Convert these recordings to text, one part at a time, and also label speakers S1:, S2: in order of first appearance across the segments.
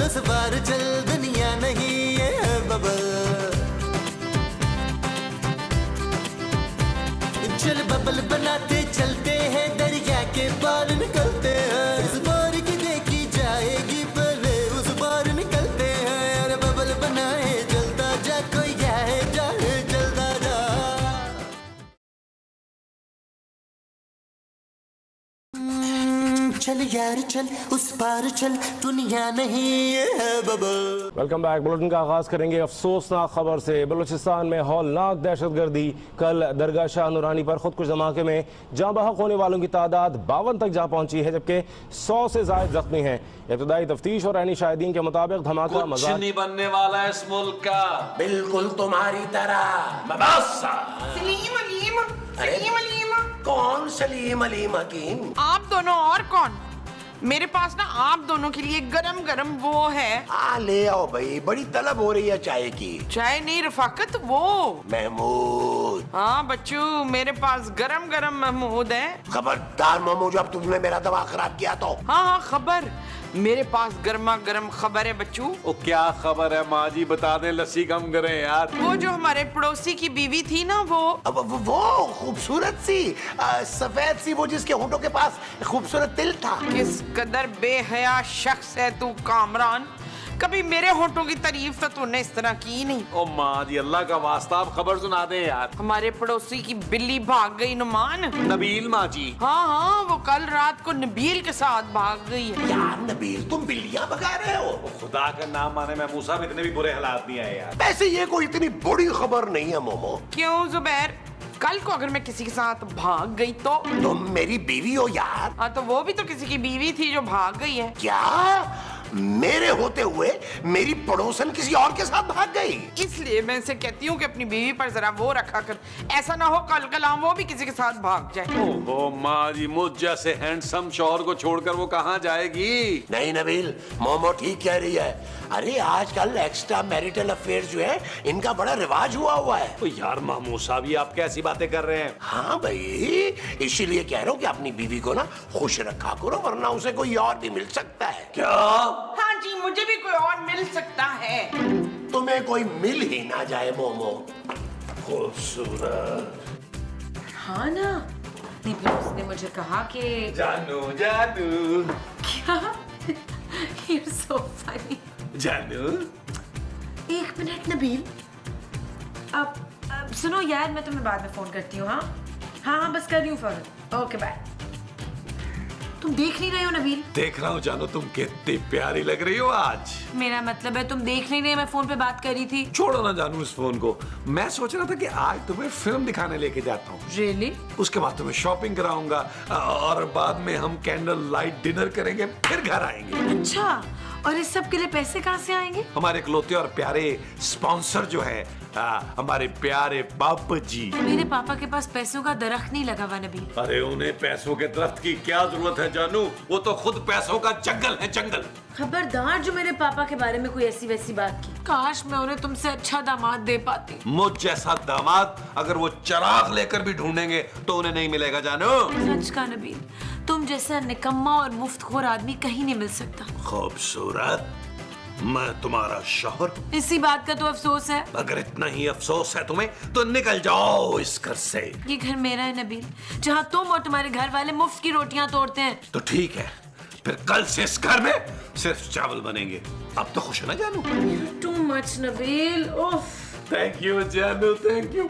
S1: उस बार चल, दुनिया नहीं ये है बबल। चल बबल बनाते चलते हैं, दरिया के पार निकलते हैं। इस बार की देखी जाएगी पहले उस बार निकलते हैं। अरे बबल बनाए जलता जा, कोई जाए जाए जलता जा। चल यार चल, उस पार चल, दुनिया नहीं ये है बबल।
S2: Welcome back. बुलेटिन का आगाज करेंगे अफसोसनाक खबर से। बलूचिस्तान में हौलनाक दहशतगर्दी। कल दरगाह शाह नूरानी पर खुदकुश धमाके में जाँ बहक होने वालों की तादाद 52 तक जा पहुंची है, जबकि 100 से ज्यादा जख्मी हैं। इब्तदाई तफ्तीश और ऐनी शाहिदीन के मुताबिक धमाका
S3: कुछ नहीं बनने वाला है इस मुल्क का,
S4: बिल्कुल तुम्हारी तरह।
S5: सलीम अलीम, सलीम अलीम।
S4: कौन सलीम अलीम हकीम?
S5: आप दोनों और कौन? मेरे पास ना आप दोनों के लिए गरम गरम वो है।
S4: ले आओ भाई, बड़ी तलब हो रही है चाय की।
S5: चाय नहीं रफाकत, वो
S4: महमूद।
S5: हाँ बच्चू, मेरे पास गरम गरम महमूद है।
S4: खबरदार महमूद, जब तुमने मेरा दिमाग खराब किया तो।
S5: हाँ हाँ खबर, मेरे पास गर्मा गर्म खबर है बच्चू।
S3: वो क्या खबर है माँ जी, बता दें, लस्सी कम करें यार।
S5: वो जो हमारे पड़ोसी की बीवी थी ना,
S4: वो खूबसूरत सी सफेद सी, वो जिसके होंठों के पास खूबसूरत तिल था।
S5: किस कदर बेहया शख्स है तू कामरान, कभी मेरे होठों की तारीफ तो तूने इस तरह की नहीं।
S3: ओ माँ जी, अल्लाह का वास्ता आप खबर सुना दे यार।
S5: हमारे पड़ोसी की बिल्ली भाग गई नुमान।
S3: नबील माँ जी?
S5: हाँ हाँ, वो कल रात को नबील के साथ भाग गई है।
S4: यार नबील, तुम बिल्लियाँ भगा रहे हो?
S3: खुदा का नाम माने मैं मूसा में इतने भी बुरे हालात नहीं आए यार।
S4: वैसे ये कोई इतनी बड़ी खबर नहीं है मोमो।
S5: क्यों जुबैर, कल को अगर मैं किसी के साथ भाग गई तो?
S4: तुम मेरी बीवी हो यार।
S5: हाँ तो वो भी तो किसी की बीवी थी जो भाग गई है।
S4: क्या मेरे होते हुए मेरी पड़ोसन किसी और के साथ भाग गई?
S5: इसलिए मैं इसे कहती हूँ कि अपनी बीवी पर जरा वो रखा कर, ऐसा ना हो कल कलाम वो भी किसी के साथ भाग जाए।
S3: ओहो माँ जी, मुझ जैसे हैंडसम शौहर को छोड़कर वो कहाँ जाएगी?
S4: नहीं नबील, मोमो ठीक कह रही है। अरे आजकल एक्स्ट्रा मैरिटल अफेयर जो है, इनका बड़ा रिवाज हुआ है।
S3: तो यार मामू साहब, ये आप कैसी बातें कर रहे हैं?
S4: हाँ भाई, इसीलिए कह रहा हूँ कि अपनी बीवी को ना खुश रखा करो, वरना उसे कोई और भी मिल सकता है।
S3: क्या?
S5: हाँ जी, मुझे भी कोई और मिल सकता है।
S4: तुम्हें कोई मिल ही ना जाए मोमो।
S3: खूबसूरत।
S6: हाँ ना, नहीं फिर उसने मुझे कहा कि
S3: जानू जानू।
S6: क्या? You're so funny.
S3: जानू।
S6: एक मिनट नबील, अब सुनो यार, मैं तुम्हें बाद में फोन करती हूँ। हाँ हाँ बस कर रही हूँ फौरन। Okay bye. तुम देख नहीं रहे हो नबील?
S3: देख रहा हूँ जानू, तुम कितनी प्यारी लग रही हो आज।
S6: मेरा मतलब है तुम देख नहीं रहे, मैं फोन पे बात कर रही थी।
S3: छोड़ो ना जानू इस फोन को। मैं सोच रहा था कि आज तुम्हें फिल्म दिखाने लेके जाता हूँ।
S6: Really?
S3: उसके बाद तुम्हें शॉपिंग कराऊंगा और बाद में हम कैंडल लाइट डिनर करेंगे, फिर घर आएंगे।
S6: अच्छा, और इस सब के लिए पैसे कहाँ से आएंगे?
S3: हमारे इकलौते और प्यारे स्पॉन्सर जो है, हमारे प्यारे पापा जी।
S6: मेरे पापा के पास पैसों का दरख्त नहीं लगा हुआ नबील।
S3: अरे उन्हें पैसों के दरख्त की क्या जरूरत है जानू, वो तो खुद पैसों का जंगल है, जंगल।
S6: खबरदार जो मेरे पापा के बारे में कोई ऐसी वैसी बात की। काश मैं उन्हें तुमसे अच्छा दामाद दे पाती।
S3: मुझ जैसा दामाद अगर वो चिराग लेकर भी ढूंढेंगे तो उन्हें नहीं मिलेगा जानू।
S6: सच का नबील, तुम जैसा निकम्मा और मुफ्तखोर आदमी कहीं नहीं मिल सकता।
S3: खूबसूरत, मैं तुम्हारा शौहर।
S6: इसी बात का तो अफसोस है।
S3: अगर इतना ही अफसोस है तुम्हें तो निकल जाओ इस घर से।
S6: ये घर मेरा है नबील, जहाँ तुम और तुम्हारे घर वाले मुफ्त की रोटियां तोड़ते हैं।
S3: तो ठीक है, फिर कल से इस घर में सिर्फ चावल बनेंगे। अब तो खुश है ना जानू?
S6: टू मच नबील, उफ।
S3: थैंक यू जानू, थैंक यू।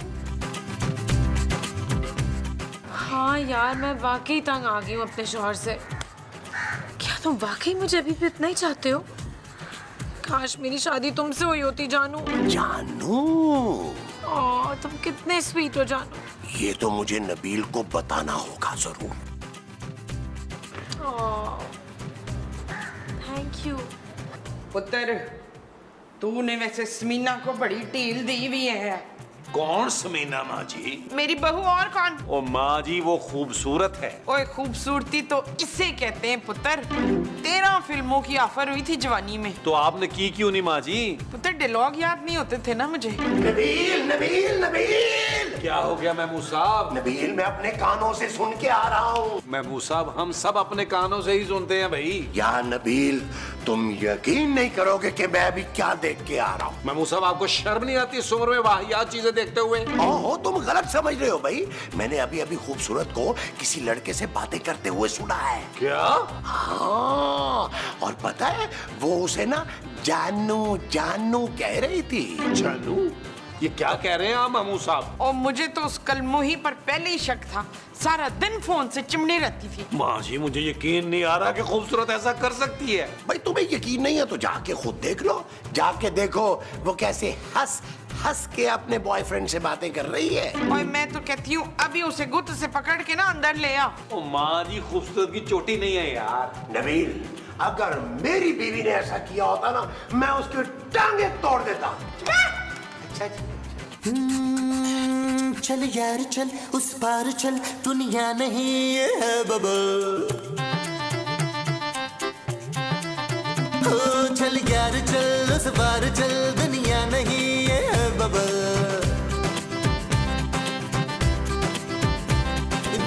S6: हाँ यार, मैं वाकई तंग आ गई हूँ अपने शौहर से। क्या तुम वाकई मुझे अभी भी इतना ही चाहते हो? काश मेरी शादी तुमसे हुई होती जानू।
S4: जानू?
S6: तुम कितने स्वीट हो जानू।
S4: ये तो मुझे नबील को बताना होगा जरूर।
S6: Thank you.
S5: पुत्र, तूने वैसे समीना को बड़ी ढील दी हुई है।
S3: कौन समीना माँ जी?
S5: मेरी बहू और कौन?
S3: ओ माँ जी, वो खूबसूरत है।
S5: ओए खूबसूरती तो इसे कहते हैं पुत्र। 13 फिल्मों की ऑफर हुई थी जवानी में।
S3: तो आपने की क्यों नहीं माँ जी?
S5: पुत्र, डायलॉग याद नहीं होते थे ना मुझे।
S4: नबील नबील नबील,
S3: क्या हो गया महमूद साहब?
S4: नबील, मैं अपने कानों से सुन के आ रहा हूँ।
S3: महमूद साहब, हम सब अपने कानों से ही सुनते हैं भाई।
S4: या नबील, तुम यकीन नहीं करोगे कि मैं अभी क्या देख के आ रहा हूँ।
S3: महमूद साहब, आपको शर्म नहीं आती इस उम्र में वाहियात चीजें देखते हुए?
S4: ओहो, तुम गलत समझ रहे हो भाई। मैंने अभी अभी खूबसूरत को किसी लड़के से बातें करते हुए सुना है।
S3: क्या?
S4: हाँ, और पता है वो उसे ना जानू जानू कह रही थी।
S3: जानू? ये क्या कह रहे हैं आप महमूद साहब?
S5: और मुझे तो उस कलमुही पर पहले ही शक था, सारा दिन फोन से चिमड़ी रहती थी।
S3: माँ जी, मुझे यकीन नहीं आ रहा कि खूबसूरत ऐसा कर सकती है।
S4: भाई तुम्हें यकीन नहीं है तो जाके खुद देख लो। जाके देखो वो कैसे हंस हंस के अपने बॉयफ्रेंड से बातें कर रही है।
S5: और मैं तो कहती हूँ अभी उसे गुत्त से पकड़ के ना अंदर ले आ।
S3: ओ माँ जी, खूबसूरत की चोटी नहीं है यार।
S4: नबील, अगर मेरी बीवी ने ऐसा किया होता ना, मैं उसकी टांगे तोड़ देता।
S1: चल यार चल, उस पार चल, दुनिया नहीं ये है बबल। हो चल यार चल, उस पार चल, दुनिया नहीं ये है बबल।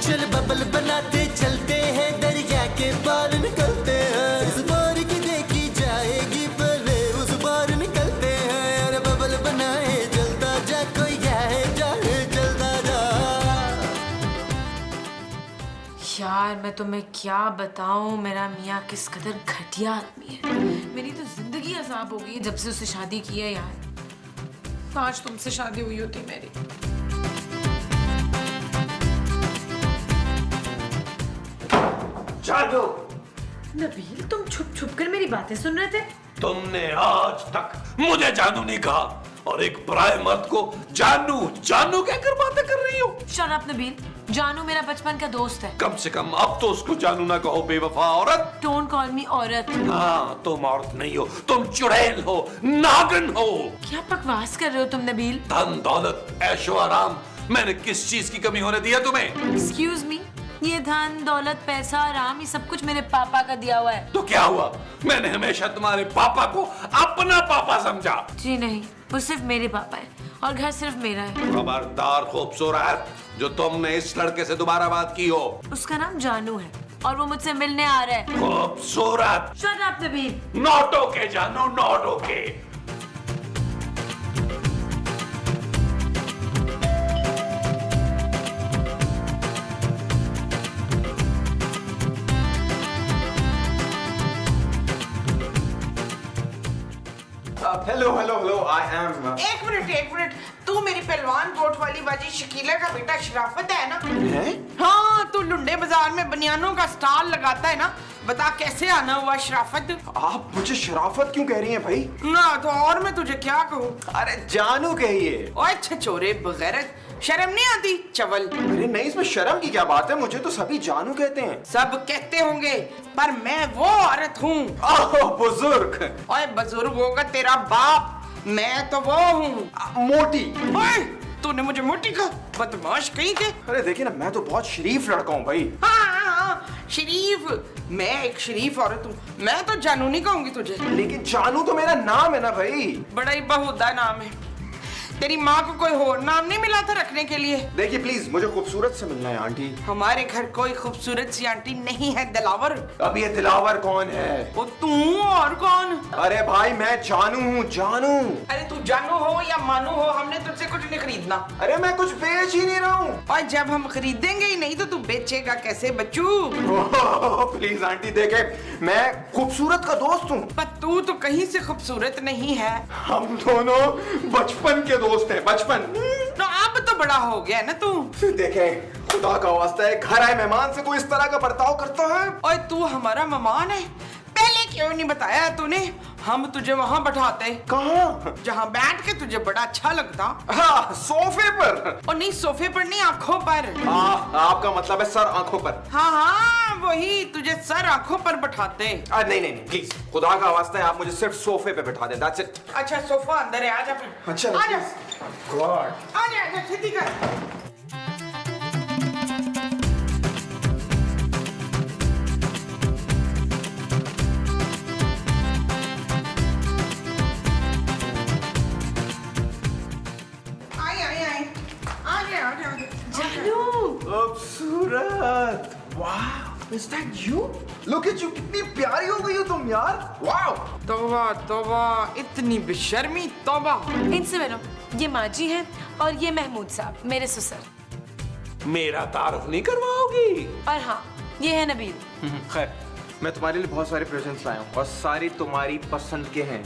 S1: चल बबल बनाते चलते हैं, दरिया के पार निकलते हैं। इस बार की देखी जाएगी पहले उस बार निकलते हैं। अरे बबल बनाए जलता जा, कोई जाए जाए जलता जा।
S6: यार मैं तुम्हें क्या बताऊं, मेरा मियाँ किस कदर घटिया आदमी है। मेरी तो जिंदगी अजाब हो गई जब से उससे शादी की है यार। काश तुमसे शादी हुई होती मेरी।
S3: जानू,
S6: नबील, तुम छुप छुप कर मेरी बातें सुन रहे थे?
S3: तुमने आज तक मुझे जानू नहीं कहा और एक पराये मर्द को जानू जानू कहकर बातें कर रही हो।
S6: शट अप नबील, जानू मेरा बचपन का दोस्त है।
S3: कम से कम अब तो उसको जानू ना कहो, बेवफा औरत।
S6: डोंट कॉल मी औरत।
S3: हाँ, तुम औरत नहीं हो, तुम चुड़ैल हो, नागिन हो।
S6: क्या बकवास कर रहे हो तुम नबील?
S3: धन दौलत ऐशो आराम मैंने किस चीज की कमी होने दी है तुम्हें?
S6: एक्सक्यूज मी, ये धन दौलत पैसा आराम ये सब कुछ मेरे पापा का दिया हुआ है।
S3: तो क्या हुआ? मैंने हमेशा तुम्हारे पापा को अपना पापा समझा।
S6: जी नहीं, वो सिर्फ मेरे पापा है और घर सिर्फ मेरा है।
S3: खबरदार खूबसूरत, जो तुमने इस लड़के से दोबारा बात की हो।
S6: उसका नाम जानू है और वो मुझसे मिलने आ रहा है।
S3: खूबसूरत,
S6: shut up Nabeel.
S3: Not okay जानू, not okay.
S7: Hello hello hello, I am.
S5: एक मिनट, तू मेरी पहलवान कोट वाली बाजी शकीला का बेटा शराफत है ना?
S7: है?
S5: हाँ, तू लुंडे बाजार में बनियानों का स्टॉल लगाता है ना? बता कैसे आना हुआ शराफत?
S7: आप मुझे शराफत क्यों कह रही हैं भाई?
S5: ना तो और मैं तुझे क्या कहूँ?
S7: अरे जानू कहिए।
S5: ओए छछोरे बगैरत, शर्म नहीं आती चवल?
S7: अरे नहीं, इसमें शर्म की क्या बात है, मुझे तो सभी जानू कहते हैं।
S5: सब कहते होंगे पर मैं वो औरत हूँ।
S7: ओह बुजुर्ग।
S5: ओए बुजुर्ग होगा तेरा बाप, मैं तो वो हूँ
S7: मोटी।
S5: ओए तूने मुझे मोटी कहा, बदमाश कहीं के।
S7: अरे देखिए ना, मैं तो बहुत शरीफ लड़का हूँ भाई।
S5: हाँ, शरीफ, मैं एक शरीफ औरत हूँ। मैं तो जानू नहीं कहूंगी तुझे।
S7: लेकिन जानू तो मेरा नाम है ना भाई।
S5: बड़ा ही बहुदा नाम है। तेरी माँ को कोई और नाम नहीं मिला था रखने के लिए?
S7: देखिए प्लीज, मुझे खूबसूरत से मिलना है आंटी।
S5: हमारे घर कोई खूबसूरत सी आंटी नहीं है दिलावर।
S7: अब ये दिलावर कौन है?
S5: वो तू और कौन?
S7: अरे भाई मैं जानू हूँ, जानू।
S5: अरे तू जानू हो या मानू हो, हमने तुझसे कुछ नहीं खरीदना।
S7: अरे मैं कुछ बेच ही नहीं रहा हूँ।
S5: और जब हम खरीदेंगे ही नहीं तो तू बेचेगा कैसे बच्चू?
S7: प्लीज आंटी, देखे मैं खूबसूरत का दोस्त हूँ।
S5: पर तू तो कहीं से खूबसूरत नहीं है।
S7: हम दोनों बचपन के दोस्त हैं, बचपन।
S5: तो अब तो बड़ा हो गया ना तू।
S7: देखें, खुदा का वास्ता है, घर आए मेहमान से कोई इस तरह का बर्ताव करता है?
S5: और तू हमारा मेहमान है, पहले क्यों नहीं बताया तूने? हम तुझे वहाँ बैठाते।
S7: कहाँ?
S5: जहाँ बैठ के तुझे बड़ा अच्छा लगता।
S7: हाँ, सोफे पर।
S5: और नहीं, सोफे पर नहीं, आंखों पर।
S7: आपका मतलब है सर आंखों पर?
S5: हाँ, वही, तुझे सर आंखों पर बैठाते।
S7: नहीं नहीं नहीं, प्लीज खुदा का वास्ता है, आप मुझे सिर्फ सोफे पे बैठा दें, दैट्स इट।
S5: अच्छा सोफा अंदर है, आजा फिर।
S7: अच्छा,
S5: आजा,
S7: गॉड।
S5: आजा, छेती कर। आए, आ
S7: खूबसूरत। वाह, is that you? Look at you, कितनी प्यारी हो गई हो तुम यार। वाओ।
S5: तौबा तौबा, इतनी बेशर्मी, तौबा।
S6: इनसे मिलो, ये माजी हैं और ये महमूद साहब, मेरे ससुर।
S3: मेरा तारुफ नहीं करवाओगी?
S6: और हाँ, ये है नबील।
S7: खैर, मैं तुम्हारे लिए बहुत सारे प्रेजेंट्स लाया हूँ और सारी तुम्हारी पसंद के हैं।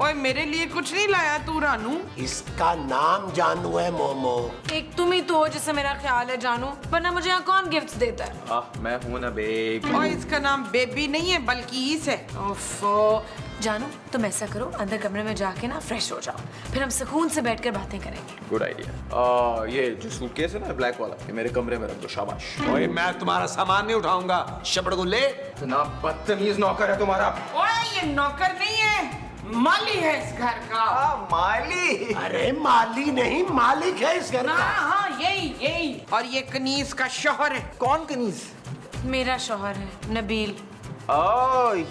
S5: ओए, मेरे लिए कुछ नहीं लाया तू रानू?
S4: इसका नाम जानू है मोमो।
S6: एक तुम ही तो हो जिससे मेरा ख्याल है जानू, वरना मुझे यहाँ कौन गिफ्ट्स देता है?
S7: मैं हूँ ना बेब।
S5: और इसका नाम बेबी नहीं है बल्कि ईस है।
S6: ओफो, जानू तुम ऐसा करो, अंदर कमरे में जाके ना फ्रेश हो जाओ, फिर हम सुकून से बैठकर बातें करेंगे।
S7: Good idea. ये जो सूटकेस है ना ब्लैक वाला, ये मेरे कमरे में रख दो। शाबाश।
S3: ओए, मैं तुम्हारा सामान नहीं उठाऊंगा, शबड़गुल्ले।
S7: इतना बदतमीज नौकर है तुम्हारा।
S5: ओए, ये नौकर नहीं है, माली है इस घर का।
S7: माली।
S4: अरे माली नहीं, मालिक है इस घर का।
S5: हाँ, यही। और ये कनीज का शौहर है।
S7: कौन कनीज?
S6: मेरा शौहर है नबील।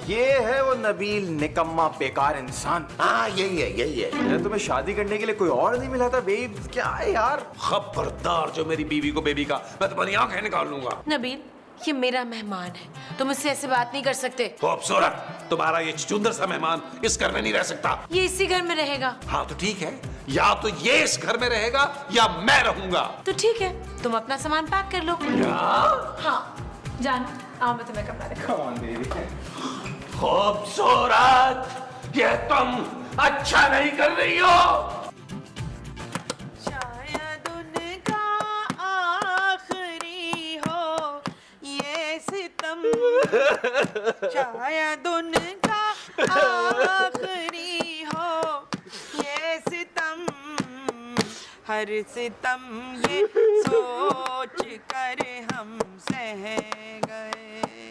S7: ये है वो नबील, निकम्मा बेकार इंसान।
S4: हाँ, यही है।
S7: यार, तुम्हें शादी करने के लिए कोई और नहीं मिला था बेब? क्या है यार?
S3: खबरदार जो मेरी बीवी को बेबी का, मैं तुम्हारी आंखें निकाल लूंगा।
S6: नबील, ये मेरा मेहमान है, तुम इससे ऐसे बात नहीं कर सकते।
S3: खूबसूरत, तुम्हारा ये चुंदर सा मेहमान इस घर में नहीं रह सकता।
S6: ये इसी घर में रहेगा।
S3: हाँ तो ठीक है, या तो ये इस घर में रहेगा या मैं रहूंगा।
S6: तो ठीक है, तुम अपना सामान पैक कर लो। हाँ, जानू आओ, मैं तुम्हें कमरा दिखाऊं।
S3: खूबसूरत, ये तुम अच्छा नहीं कर रही हो।
S5: शायद उनका आखिरी हो ये सितम, शायद उनका आखिरी हो ये सितम, हर सितम ये सोच कर हम सह गए,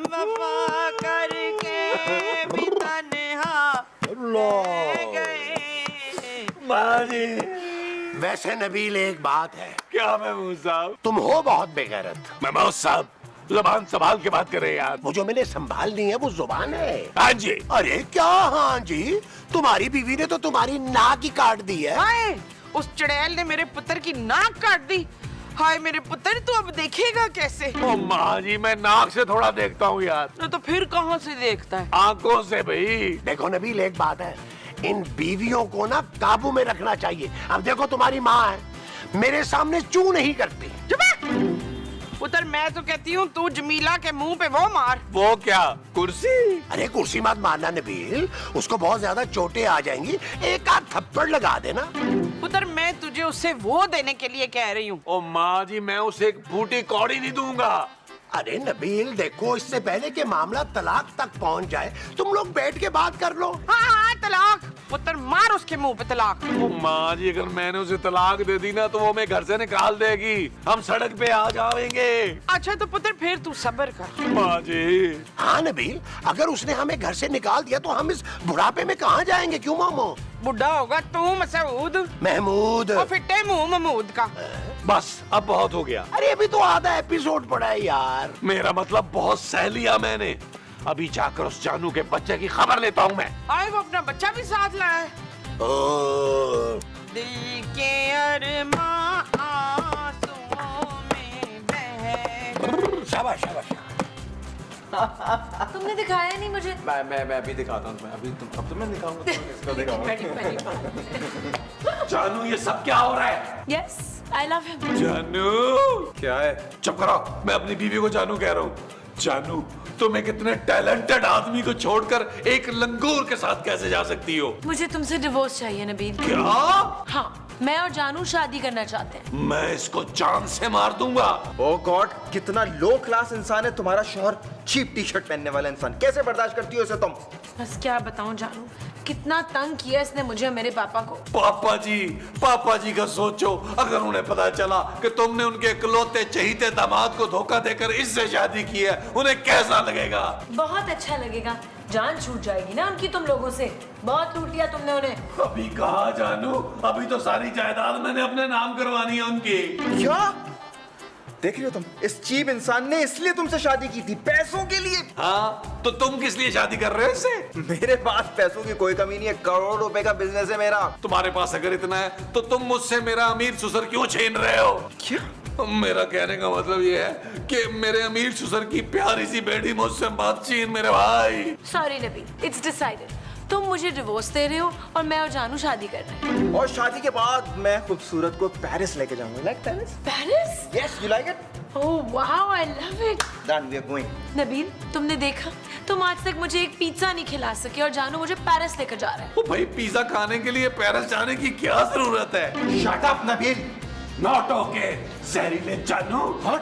S5: वफा करके भी तन्हा रह गए।
S4: वैसे नबील, एक बात है।
S3: क्या महमूद साहब?
S4: तुम हो बहुत बेगैरत।
S3: महमूद साहब, जुबान संभाल के बात कर रहे हैं यार।
S4: वो जो मैंने संभालनी है वो जुबान है।
S3: हाँ जी।
S4: अरे क्या हाँ जी, तुम्हारी बीवी ने तो तुम्हारी नाक ही काट दी है।
S5: हाय, उस चुड़ैल ने मेरे पुत्र की नाक काट दी। हाय मेरे पुत्र, तू अब देखेगा कैसे?
S3: ओ माँ जी, मैं नाक से थोड़ा देखता हूँ यार।
S5: तो फिर कहाँ से देखता है?
S3: आंखों से भाई।
S4: देखो नबील, एक बात है, इन बीवियों को ना काबू में रखना चाहिए। अब देखो तुम्हारी माँ है, मेरे सामने चू नहीं करती।
S5: पुत्र, मैं तो कहती हूँ तू जमीला के मुंह पे वो मार।
S3: वो क्या, कुर्सी?
S4: अरे कुर्सी मत मारना नबील, उसको बहुत ज्यादा चोटें आ जाएंगी, एक आध थप्पड़ लगा देना।
S5: पुत्र, मैं तुझे उससे वो देने के लिए कह रही हूँ।
S3: ओ माँ जी, मैं उसे एक बूटी कौड़ी नहीं दूंगा।
S4: अरे नबील देखो, इससे पहले कि मामला तलाक तक पहुंच जाए, तुम लोग बैठ के बात कर लो।
S5: हाँ, तलाक। पुत्र, मार उसके मुंह पे तलाक।
S3: ओ माँ जी, अगर मैंने उसे तलाक दे दी ना तो वो हमें घर से निकाल देगी, हम सड़क पे आ जाएंगे।
S5: अच्छा तो पुत्र, फिर तू सब्र कर।
S3: माँ जी।
S4: हाँ नबील, अगर उसने हमें घर से निकाल दिया तो हम इस बुढ़ापे में कहाँ जाएंगे? क्यों मामो?
S5: बुढ़ा होगा तू मसूद,
S4: महमूद।
S5: और फिट्टे मुंह महमूद का।
S3: बस अब बहुत हो गया।
S4: अरे अभी तो आधा एपिसोड पड़ा है यार।
S3: मेरा मतलब बहुत सह लिया मैंने। अभी जाकर उस जानू के बच्चे की खबर लेता हूँ मैं।
S5: आए, वो अपना बच्चा भी साथ लाया है।
S4: ओ,
S5: दिल के अरमां आंसुओं में बह गए।
S4: शाबाश शाबाश।
S6: तुमने दिखाया नहीं मुझे।
S7: मैं अभी दिखाता हूँ तुम्हें। अब तुम्हें दिखाऊंगा, इसको दिखाऊंगा।
S3: जानू, ये सब क्या हो रहा है?
S6: Yes, I love him.
S3: जानू।
S7: क्या है?
S3: चुप करो, मैं अपनी बीवी को जानू कह रहा हूँ। जानू, तुम एक इतने टैलेंटेड आदमी को छोड़कर एक लंगूर के साथ कैसे जा सकती हो?
S6: मुझे तुमसे डिवोर्स चाहिए नबील।
S3: क्या?
S6: हाँ, मैं और जानू शादी करना चाहते हैं।
S3: मैं इसको जान से मार दूंगा।
S7: ओह गॉड, कितना लो क्लास इंसान है तुम्हारा शौहर। चीप टी शर्ट पहनने वाला इंसान, कैसे बर्दाश्त करती हो इसे तुम?
S6: बस क्या बताऊं जानू, कितना तंग किया इसने मुझे और मेरे पापा को।
S3: पापा जी का सोचो, अगर उन्हें पता चला कि तुमने उनके इकलौते चहीते दामाद को धोखा देकर इससे शादी की है, उन्हें कैसा लगेगा?
S6: बहुत अच्छा लगेगा, जान छूट जाएगी ना उनकी तुम लोगों से। बहुत लूट लिया तुमने उन्हें।
S3: अभी कहा जानू, अभी तो सारी जायदाद मैंने अपने नाम करवानी है उनकी।
S7: क्या देख रही हो तुम? इस चीप इंसान ने इसलिए तुमसे शादी की थी, पैसों के लिए।
S3: हाँ, तो तुम किस लिए शादी कर रहे हो इससे?
S7: मेरे पास पैसों की कोई कमी नहीं है, करोड़ रुपए का बिजनेस है मेरा।
S3: तुम्हारे पास अगर इतना है तो तुम मुझसे मेरा अमीर ससुर क्यों छीन रहे हो?
S7: क्या?
S3: मेरा कहने का मतलब ये है कि मेरे अमीर ससुर की प्यारी सी बेटी मुझसे मत छीन मेरे भाई।
S6: Sorry Nabeel, it's decided. तुम मुझे डिवोर्स दे रहे हो और मैं और जानू शादी कर रहे हैं।
S7: और शादी के बाद मैं खूबसूरत को पेरिस लेके जाऊंगा। Like Paris?
S6: Paris?
S7: Yes, you like it?
S6: Oh wow, I love it.
S7: Done, we are going.
S6: Nabeel, तुमने देखा, तुम आज तक मुझे एक पिज्जा नहीं खिला सके और जानू मुझे पेरिस लेकर जा रहा है।
S3: ओ भाई, पिज्जा खाने के लिए पेरिस जाने की क्या जरूरत है?
S4: Shut up Nabeel.
S3: Not okay जहरीले जानू।
S7: व्हाट?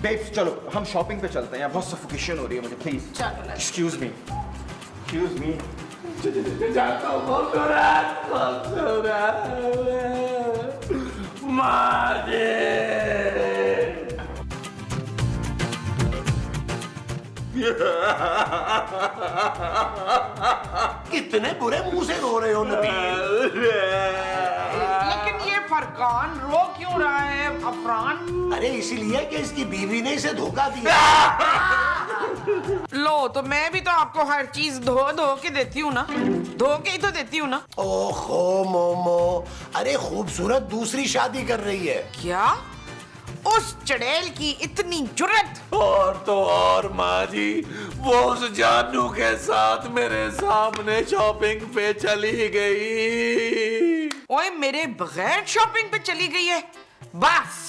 S7: बेब्स चलो हम शॉपिंग पे चलते हैं, यहाँ बहुत सफोकेशन हो रही है मुझे, प्लीज।
S6: चलो।
S7: Excuse me, excuse me.
S3: जाता हूँ, खूबसूरत, खूबसूरत माजे।
S4: कितने बुरे मुंह से रो रहे हो नबील।
S5: लेकिन ये फरकान रो क्यों रहा है अफरान?
S4: अरे इसीलिए कि इसकी बीवी ने इसे धोखा दिया।
S5: लो, तो मैं भी तो आपको हर चीज धो धो के देती हूँ ना, धो के ही तो देती हूँ ना।
S4: ओहो मोमो, अरे खूबसूरत दूसरी शादी कर रही है।
S5: क्या? उस चड़ैल की इतनी जुर्रत?
S3: और तो और माँ जी, वो उस जानू के साथ मेरे सामने शॉपिंग पे चली गई।
S5: ओए, मेरे बगैर शॉपिंग पे चली गई है? बस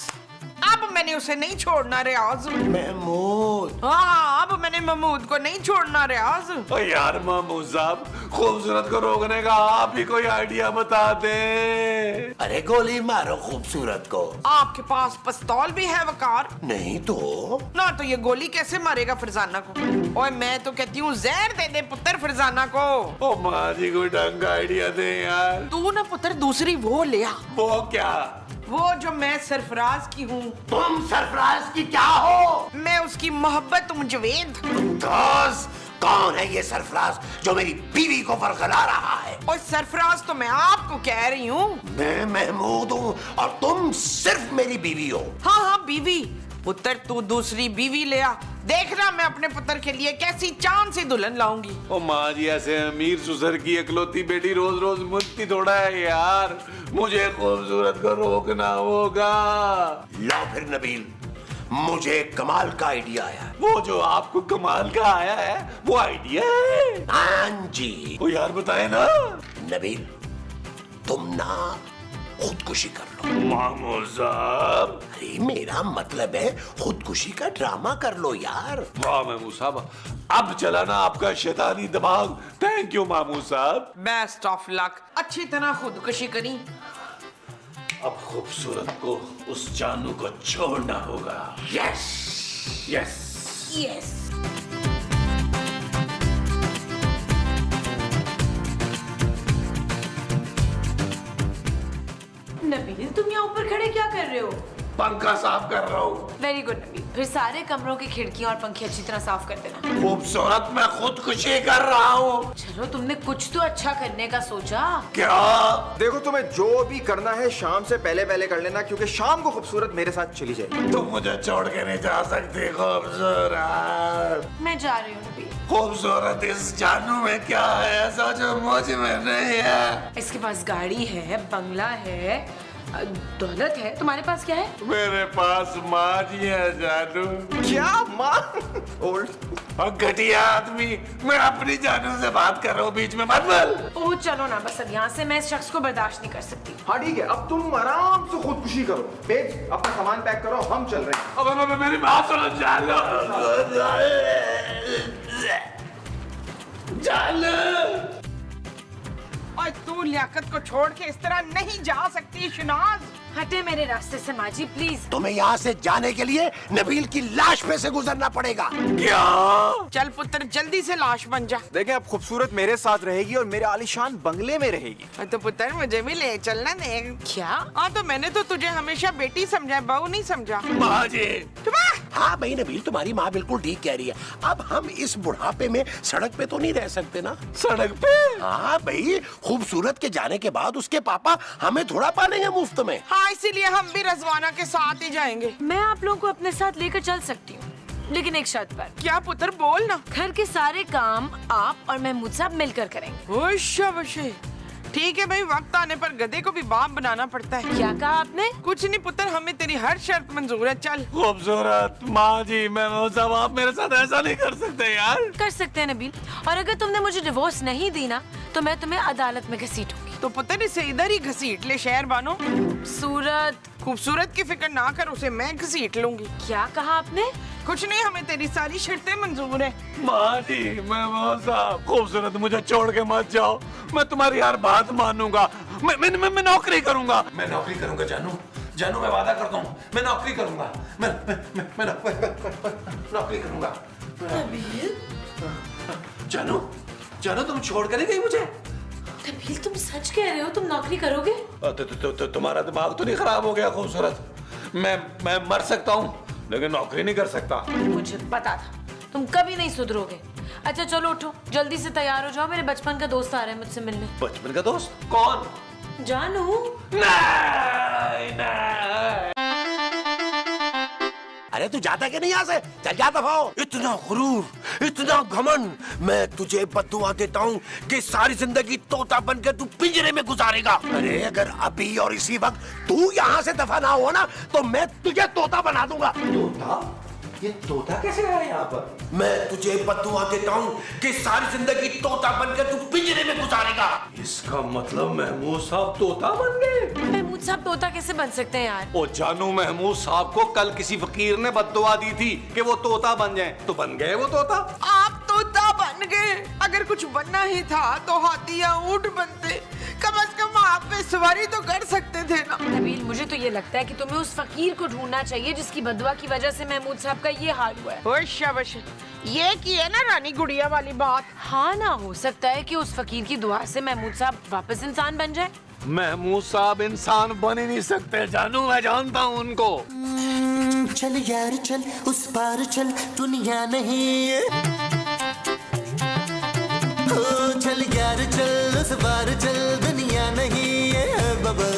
S5: अब मैंने उसे नहीं छोड़ना रियाज।
S4: महमूद,
S5: हाँ, अब मैंने महमूद को नहीं छोड़ना रियाज।
S3: ओ यार महमूद साहब, खूबसूरत को रोकने का आप ही कोई आइडिया बता दें।
S4: अरे गोली मारो खूबसूरत को।
S5: आपके पास पिस्तौल भी है वकार?
S4: नहीं तो
S5: ना, तो ये गोली कैसे मारेगा फरजाना को? ओए, मैं तो कहती हूँ जहर दे दे पुत्र फरजाना को।
S3: ओ माँ जी, कोई ढंग का आइडिया दे यार।
S5: तू ना पुत्र दूसरी वो ले आ,
S3: वो क्या?
S5: वो जो मैं सरफराज की हूँ।
S4: तुम सरफराज की क्या हो?
S5: मैं उसकी मोहब्बत मुजवेद।
S4: दोस्त, कौन है ये सरफराज जो मेरी बीवी को वरगला रहा है?
S5: और सरफराज तो मैं आपको कह रही हूँ।
S4: मैं महमूद हूँ और तुम सिर्फ मेरी बीवी हो।
S5: हाँ हाँ, बीवी। पुत्र, तू दूसरी बीवी ले आ, देखना मैं अपने पुत्र के लिए कैसी चांद सी दुल्हन लाऊंगी।
S3: ओ माँ जी, ऐसे अमीर ससुर की इकलौती बेटी रोज रोज मुझती थोड़ा है यार। मुझे खूबसूरत को रोकना होगा।
S4: लो फिर नबील, मुझे कमाल का आइडिया आया।
S3: वो जो आपको कमाल का आया है वो आइडिया है?
S4: हाँ जी।
S3: ओ यार बताए ना।
S4: नबील, तुम ना खुदकुशी कर लो।
S3: मामूद साहब।
S4: अरे मेरा मतलब है खुदकुशी का ड्रामा कर लो यार।
S3: वाह मामूद साहब, अब चला ना आपका शैतानी दिमाग। थैंक यू मामूद साहब।
S5: Best of luck. अच्छी तरह खुदकुशी करी।
S3: अब खूबसूरत को उस जानू को छोड़ना होगा।
S4: Yes
S3: yes
S5: yes.
S6: नबील, तुम यहाँ ऊपर खड़े क्या कर रहे हो?
S3: पंखा साफ कर रहा हूँ।
S6: वेरी गुड नबील, फिर सारे कमरों की खिड़कियाँ और पंखे अच्छी तरह साफ कर देना।
S3: खूबसूरत, मैं खुदकुशी कर रहा हूँ।
S6: चलो, तुमने कुछ तो अच्छा करने का सोचा।
S3: क्या?
S7: देखो, तुम्हें जो भी करना है शाम से पहले पहले कर लेना, क्योंकि शाम को खूबसूरत मेरे साथ चली जाएगी।
S3: तुम मुझे छोड़ के नहीं जा सकती खूबसूरत।
S6: मैं जा रही हूँ नबील।
S3: खूबसूरत, इस जानू में क्या है ऐसा जो मुझ में नहीं है?
S6: इसके पास गाड़ी है, बंगला है, दौलत है। तुम्हारे पास क्या है?
S3: मेरे पास माँ जी है जानू।
S7: क्या माँ? ओल्ड
S3: और घटिया आदमी, मैं अपनी जानू से बात कर रहा हूँ, बीच में मत बोल।
S6: ओह चलो ना, बस अब यहाँ से मैं इस शख्स को बर्दाश्त नहीं कर सकती।
S7: हाँ ठीक है, अब तुम आराम से खुदकुशी करो। बेब्स, अपना सामान पैक करो, हम चल रहे हैं।
S3: अब मेरी बात सुनो जानू। जानू,
S5: और तू लियाकत को छोड़ के इस तरह नहीं जा सकती शनाज।
S6: हटे मेरे रास्ते से माजी, प्लीज।
S4: तुम्हें यहाँ से जाने के लिए नबील की लाश पे से गुजरना पड़ेगा।
S3: क्या?
S5: चल पुत्र, जल्दी से लाश बन जा।
S7: देखें, अब खूबसूरत मेरे साथ रहेगी और मेरे आलीशान बंगले में रहेगी।
S5: तो पुत्र, मुझे भी ले चलना दे। क्या? हाँ, तो मैंने तो तुझे हमेशा बेटी समझा, बहू नहीं समझा।
S3: माँ जी।
S4: हाँ भाई नबील, तुम्हारी माँ बिल्कुल ठीक कह रही है। अब हम इस बुढ़ापे में सड़क पे तो नहीं रह सकते ना।
S3: सड़क पे?
S4: हाँ भाई, खूबसूरत के जाने के बाद उसके पापा हमें थोड़ा पालेंगे मुफ्त में।
S5: हाँ, इसीलिए हम भी रजवाना के साथ ही जाएंगे।
S6: मैं आप लोगों को अपने साथ लेकर चल सकती हूँ, लेकिन एक शर्त पर।
S5: क्या पुत्र, बोल ना।
S6: घर के सारे काम आप और महमूद साहब मिलकर करेंगे।
S5: ओह शाबाश, ठीक है भाई, वक्त आने पर गधे को भी बाप बनाना पड़ता है।
S6: क्या कहा आपने?
S5: कुछ नहीं पुत्र, हमें तेरी हर शर्त मंजूर है। चल।
S3: खूबसूरत माँ जी, महमूद साहब आप मेरे साथ ऐसा नहीं कर सकते यार।
S6: कर सकते हैं नबील, और अगर तुमने मुझे डिवोर्स नहीं दी ना तो मैं तुम्हें अदालत में घसीटूंगी।
S5: तो पुत्र इसे इधर ही घसीट ले शहर बानो। खूबसूरत की फिक्र ना कर, उसे मैं घसीट लूंगी।
S6: क्या कहा आपने?
S5: कुछ नहीं, हमें तेरी सारी शर्तें मंजूर है।
S3: माँ जी, महमूद साहब, खूबसूरत मुझे छोड़ के मत जाओ, मैं तुम्हारी हर बात मानूंगा। मैं नौकरी करूंगा। मैं नौकरी करूंगा जानू, जानू मैं वादा करता हूँ, मैं नौकरी करूंगा। मैं नौकरी करूंगा। जानू, जानू तुम छोड़ कर नहीं गई मुझे?
S6: नबील तुम सच कह रहे हो? तुम नौकरी करोगे?
S3: तुम्हारा दिमाग तो नहीं खराब हो गया खूबसूरत? मैं मर सकता हूँ लेकिन नौकरी नहीं कर सकता।
S6: मुझे पता था तुम कभी नहीं सुधरोगे। अच्छा चलो उठो, जल्दी से तैयार हो जाओ, मेरे बचपन का दोस्त आ रहा है मुझसे मिलने।
S3: बचपन का दोस्त? कौन?
S6: जानू।
S3: नहीं, नहीं।
S4: अरे तू जाता क्या नहीं यहाँ से? चल जा दफाओ। इतना गुरूर, इतना घमंड, मैं तुझे बद्दुआ देता हूँ कि सारी जिंदगी तोता बनकर तू पिंजरे में गुजारेगा। अरे अगर अभी और इसी वक्त तू यहाँ से दफा ना हो ना तो मैं तुझे तोता बना दूंगा।
S3: तोता? ये तोता कैसे आया यहाँ पर?
S4: मैं तुझे बद्दुआ देता हूँ कि सारी जिंदगी तोता बनकर तू पिंजरे में गुजारेगा।
S3: इसका मतलब महमूद साहब तोता बन गए?
S6: महमूद साहब तोता कैसे बन सकते हैं यार?
S3: ओ जानू, महमूद साहब को कल किसी फकीर ने बद्दुआ दी थी कि वो तोता बन जाएं, तो बन गए वो तोता।
S5: आप तोता बन गए। अगर कुछ बनना ही था तो हाथी या ऊंट बनते, कम से कम आप पे सवारी तो कर सकते थे ना।
S6: नबील मुझे तो ये लगता है कि तुम्हें उस फकीर को ढूंढना चाहिए जिसकी बदुआ की वजह से महमूद साहब का ये हाल हुआ है।
S5: ओए शाबाश, ये की है ना रानी गुड़िया वाली बात।
S6: हाँ ना, हो सकता है कि उस फकीर की दुआ से महमूद साहब वापस इंसान बन जाए।
S3: महमूद साहब इंसान बन ही नहीं सकते जानू, मैं जानता हूँ उनको।
S1: चल यार चल, उस पार चल, दुनिया नहीं है। ओ चल यार चल, उस पार चल, दुनिया नहीं है बाबा।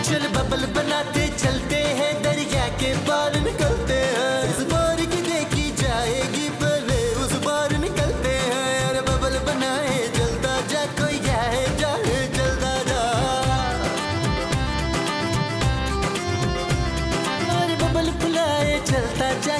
S1: चल बबल बनाते चलते हैं, दरिया के पार निकलते हैं। इस बार की देखी जाएगी पहले उस बार निकलते हैं। अरे बबल बनाए जलता जा, कोई जाए जाए जलता जा। अरे बबल बुलाए चलता जा,